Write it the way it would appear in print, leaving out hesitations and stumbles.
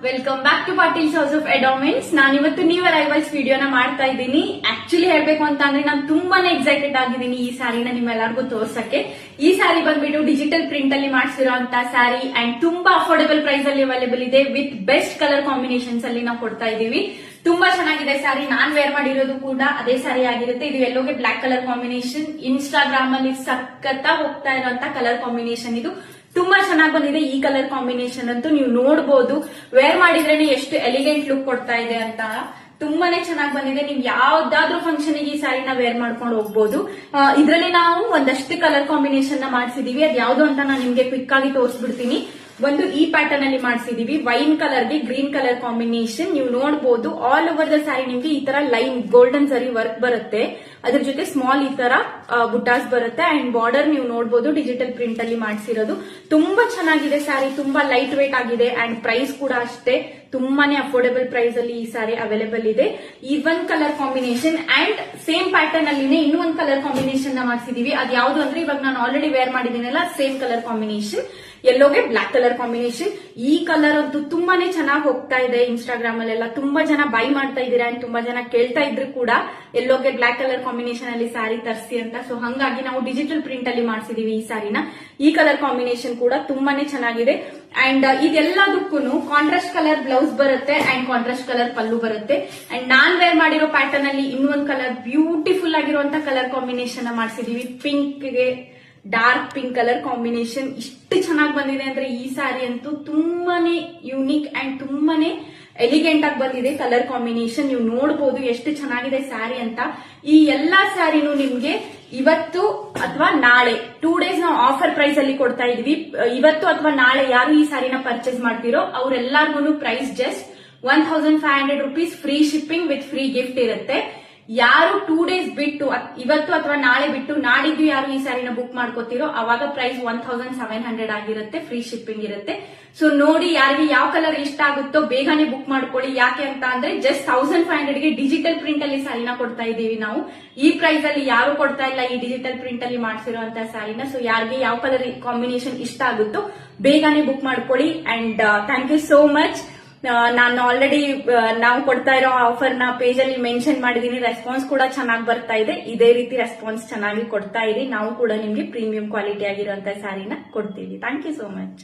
Welcome back to Patil's house of adornments. ನಾನು ಇವತ್ತು new arrivals ವಿಡಿಯೋನ ಮಾಡ್ತಾ ಇದ್ದೀನಿ. ಆಕ್ಚುಲಿ ಹೇಳ್ಬೇಕು ಅಂತ ಅಂದ್ರೆ ನಾನು ತುಂಬಾನೇ ಎಕ್ಸೈಟೆಡ್ ಆಗಿದ್ದೀನಿ ಈ ಸ್ಯಾರಿನ ನಿಮ್ಮೆಲ್ಲರಿಗೂ ತೋರ್ಸಕ್ಕೆ. ಈ ಸ್ಯಾರಿ ಬಂದ್ಬಿಟ್ಟು ಡಿಜಿಟಲ್ ಪ್ರಿಂಟ್ ಅಲ್ಲಿ ಮಾಡಿಸಿರುವಂತ ಸ್ಯಾರಿ ಅಂಡ್ ತುಂಬಾ ಅಫೋರ್ಡೆಬಲ್ ಪ್ರೈಸ್ ಅಲ್ಲಿ ಅವೈಲೇಬಲ್ ಇದೆ. ವಿತ್ ಬೆಸ್ಟ್ ಕಲರ್ ಕಾಂಬಿನೇಷನ್ಸ್ ಅಲ್ಲಿ ನಾವು ಕೊಡ್ತಾ ಇದೀವಿ. ತುಂಬಾ ಚೆನ್ನಾಗಿದೆ ಸ್ಯಾರಿ. ನಾನ್ ವೇರ್ ಮಾಡಿರೋದು ಕೂಡ ಅದೇ ಸ್ಯಾರಿ ಆಗಿರುತ್ತೆ. ಇದು ಎಲ್ಲೋಗೆ ಬ್ಲಾಕ್ ಕಲರ್ ಕಾಂಬಿನೇಷನ್. ಇನ್ಸ್ಟಾಗ್ರಾಮ್ ಅಲ್ಲಿ ಸಖತ್ತ ಹೋಗ್ತಾ ಇರುವಂತ ಕಲರ್ ಕಾಂಬಿನೇಷನ್ ಇದು. ತುಂಬಾ ಚೆನ್ನಾಗಿ ಬಂದಿದೆ ಈ ಕಲರ್ ಕಾಂಬಿನೇಷನ್ ಅಂತೂ ನೀವು ನೋಡಬಹುದು. ವೇರ್ ಮಾಡಿದ್ರೇನೆ ಎಷ್ಟು ಎಲಿಗೆಂಟ್ ಲುಕ್ ಕೊಡ್ತಾ ಇದೆ ಅಂತ. ತುಂಬಾನೇ ಚೆನ್ನಾಗಿ ಬಂದಿದೆ. ನೀವು ಯಾವ್ದಾದ್ರು ಫಂಕ್ಷನ್ ಗೆ ಈ ಸ್ಯಾರಿನ ವೇರ್ ಮಾಡ್ಕೊಂಡು ಹೋಗ್ಬೋದು. ಇದರಲ್ಲಿ ನಾವು ಒಂದಷ್ಟು ಕಲರ್ ಕಾಂಬಿನೇಷನ್ ನ ಮಾಡಿಸಿದೀವಿ. ಅದ್ ಯಾವ್ದು ಅಂತ ನಾನು ನಿಮ್ಗೆ ಕ್ವಿಕ್ ಆಗಿ ತೋರಿಸ್ಬಿಡ್ತೀನಿ. ಒಂದು ಈ ಪ್ಯಾಟರ್ನ್ ಅಲ್ಲಿ ಮಾಡಿಸಿದೀವಿ. ವೈನ್ ಕಲರ್ ಗೆ ಗ್ರೀನ್ ಕಲರ್ ಕಾಂಬಿನೇಷನ್ ನೀವು ನೋಡಬಹುದು. ಆಲ್ ಓವರ್ ದ ಸ್ಯಾರಿ ನಿಮ್ಗೆ ಈ ತರ ಲೈನ್ ಗೋಲ್ಡನ್ ಸರಿ ವರ್ಕ್ ಬರುತ್ತೆ. ಅದ್ರ ಜೊತೆ ಸ್ಮಾಲ್ ಈ ತರ ಬುಟಾಸ್ ಬರುತ್ತೆ ಅಂಡ್ ಬಾರ್ಡರ್ ನೀವು ನೋಡಬಹುದು ಡಿಜಿಟಲ್ ಪ್ರಿಂಟ್ ಅಲ್ಲಿ ಮಾಡಿಸಿರೋದು. ತುಂಬಾ ಚೆನ್ನಾಗಿದೆ ಸ್ಯಾರಿ. ತುಂಬಾ ಲೈಟ್ ವೇಟ್ ಆಗಿದೆ ಅಂಡ್ ಪ್ರೈಸ್ ಕೂಡ ಅಷ್ಟೇ ತುಂಬಾನೇ ಅಫೋರ್ಡೆಬಲ್ ಪ್ರೈಸ್ ಅಲ್ಲಿ ಈ ಸ್ಯಾರಿ ಅವೈಲೇಬಲ್ ಇದೆ. ಈ one colour combination and same pattern ಅಲ್ಲಿನೇ ಇನ್ನೂ ಒಂದು ಕಲರ್ ಕಾಂಬಿನೇಷನ್ ನ ಮಾಡಿಸಿದೀವಿ. ಅದ್ ಯಾವ್ದು ಅಂದ್ರೆ ಇವಾಗ ನಾನು ಆಲ್ರೆಡಿ ವೇರ್ ಮಾಡಿದ್ದೀನಲ್ಲ ಸೇಮ್ ಕಲರ್ ಕಾಂಬಿನೇಷನ್. ಎಲ್ಲೋಗೆ ಬ್ಲಾಕ್ ಕಲರ್ ಕಾಂಬಿನೇಷನ್. ಈ ಕಲರ್ ಅಂತೂ ತುಂಬಾನೇ ಚೆನ್ನಾಗಿ ಹೋಗ್ತಾ ಇದೆ. ಇನ್ಸ್ಟಾಗ್ರಾಮ್ ಅಲ್ಲೆಲ್ಲ ತುಂಬಾ ಜನ ಬೈ ಮಾಡ್ತಾ ಇದ್ದೀರಾ ಅಂಡ್ ತುಂಬಾ ಜನ ಕೇಳ್ತಾ ಇದ್ರು ಕೂಡ ಎಲ್ಲೋಗೆ ಬ್ಲಾಕ್ ಕಲರ್ ಕಾಂಬಿನೇಷನ್ ಅಲ್ಲಿ ಸ್ಯಾರಿ ತರಿಸಿ ಅಂತ. ಸೊ ಹಂಗಾಗಿ ನಾವು ಡಿಜಿಟಲ್ ಪ್ರಿಂಟ್ ಅಲ್ಲಿ ಮಾಡಿಸಿದೀವಿ ಈ ಸ್ಯಾರಿನ. ಈ ಕಲರ್ ಕಾಂಬಿನೇಷನ್ ಕೂಡ ತುಂಬಾನೇ ಚೆನ್ನಾಗಿದೆ ಅಂಡ್ ಇದೆಲ್ಲದಕ್ಕೂ ಕಾಂಟ್ರಾಸ್ಟ್ ಕಲರ್ ಬ್ಲೌಸ್ ಬರುತ್ತೆ ಅಂಡ್ ಕಾಂಟ್ರಾಸ್ಟ್ ಕಲರ್ ಪಲ್ಲು ಬರುತ್ತೆ. ಅಂಡ್ ನಾನ್ ವೇರ್ ಮಾಡಿರೋ ಪ್ಯಾಟರ್ನ್ ಅಲ್ಲಿ ಇನ್ನೊಂದು ಕಲರ್ ಬ್ಯೂಟಿಫುಲ್ ಆಗಿರುವಂತ ಕಲರ್ ಕಾಂಬಿನೇಷನ್ ಮಾಡಿಸಿದೀವಿ. ಪಿಂಕ್ ಗೆ ಡಾರ್ಕ್ ಪಿಂಕ್ ಕಲರ್ ಕಾಂಬಿನೇಷನ್ ಇಷ್ಟು ಚೆನ್ನಾಗಿ ಬಂದಿದೆ ಅಂದ್ರೆ ಈ ಸ್ಯಾರಿ ಅಂತೂ ತುಂಬಾನೇ ಯೂನಿಕ್ ಅಂಡ್ ತುಂಬಾನೇ ಎಲಿಗೆಂಟ್ ಆಗಿ ಬಂದಿದೆ ಕಲರ್ ಕಾಂಬಿನೇಷನ್. ನೀವು ನೋಡಬಹುದು ಎಷ್ಟು ಚೆನ್ನಾಗಿದೆ ಸ್ಯಾರಿ ಅಂತ. ಈ ಎಲ್ಲಾ ಸ್ಯಾರಿನೂ ನಿಮ್ಗೆ ಇವತ್ತು ಅಥವಾ ನಾಳೆ 2 days ನಾವು ಆಫರ್ ಪ್ರೈಸ್ ಅಲ್ಲಿ ಕೊಡ್ತಾ ಇದೀವಿ. ಇವತ್ತು ಅಥವಾ ನಾಳೆ ಯಾರು ಈ ಸ್ಯಾರಿನ ಪರ್ಚೇಸ್ ಮಾಡ್ತಿರೋ ಅವ್ರೆಲ್ಲಾರ್ಗು price just 1500 rupees free shipping with free gift ಇರುತ್ತೆ. ಯಾರು 2 days ಬಿಟ್ಟು ಇವತ್ತು ಅಥವಾ ನಾಳೆ ಬಿಟ್ಟು ನಾಡಿದ್ದು ಯಾರು ಈ ಸ್ಯಾರಿನ ಬುಕ್ ಮಾಡ್ಕೋತಿರೋ ಅವಾಗ ಪ್ರೈಸ್ 1700 ಆಗಿರುತ್ತೆ. ಫ್ರೀ ಶಿಪ್ಪಿಂಗ್ ಇರುತ್ತೆ. ಸೊ ನೋಡಿ ಯಾರಿಗೆ ಯಾವ ಕಲರ್ ಇಷ್ಟ ಆಗುತ್ತೋ ಬೇಗನೆ ಬುಕ್ ಮಾಡ್ಕೊಳ್ಳಿ. ಯಾಕೆ ಅಂತ ಅಂದ್ರೆ ಜಸ್ಟ್ 1500 ಗೆ ಡಿಜಿಟಲ್ ಪ್ರಿಂಟ್ ಅಲ್ಲಿ ಸ್ಯಾರಿನ ಕೊಡ್ತಾ ಇದೀವಿ ನಾವು. ಈ ಪ್ರೈಸ್ ಅಲ್ಲಿ ಯಾರು ಕೊಡ್ತಾ ಇಲ್ಲ ಈ ಡಿಜಿಟಲ್ ಪ್ರಿಂಟ್ ಅಲ್ಲಿ ಮಾಡಿಸಿರುವಂತ ಸ್ಯಾರಿನ. ಸೊ ಯಾರಿಗೆ ಯಾವ ಕಲರ್ ಕಾಂಬಿನೇಷನ್ ಇಷ್ಟ ಆಗುತ್ತೋ ಬೇಗನೆ ಬುಕ್ ಮಾಡ್ಕೊಳ್ಳಿ and thank you so much. ನಾನು ಆಲ್ರೆಡಿ ನಾವು ಕೊಡ್ತಾ ಇರೋ ಆಫರ್ ನ ಪೇಜ್ ಅಲ್ಲಿ ಮೆನ್ಷನ್ ಮಾಡಿದೀನಿ. ರೆಸ್ಪಾನ್ಸ್ ಕೂಡ ಚೆನ್ನಾಗಿ ಬರ್ತಾ ಇದೆ. ಇದೇ ರೀತಿ ರೆಸ್ಪಾನ್ಸ್ ಚೆನ್ನಾಗಿ ಕೊಡ್ತಾ ಇರಿ. ನಾವು ಕೂಡ ನಿಮ್ಗೆ ಪ್ರೀಮಿಯಂ ಕ್ವಾಲಿಟಿ ಆಗಿರುವಂತಹ ಸ್ಯಾರಿನ ಕೊಡ್ತೀವಿ. Thank you so much.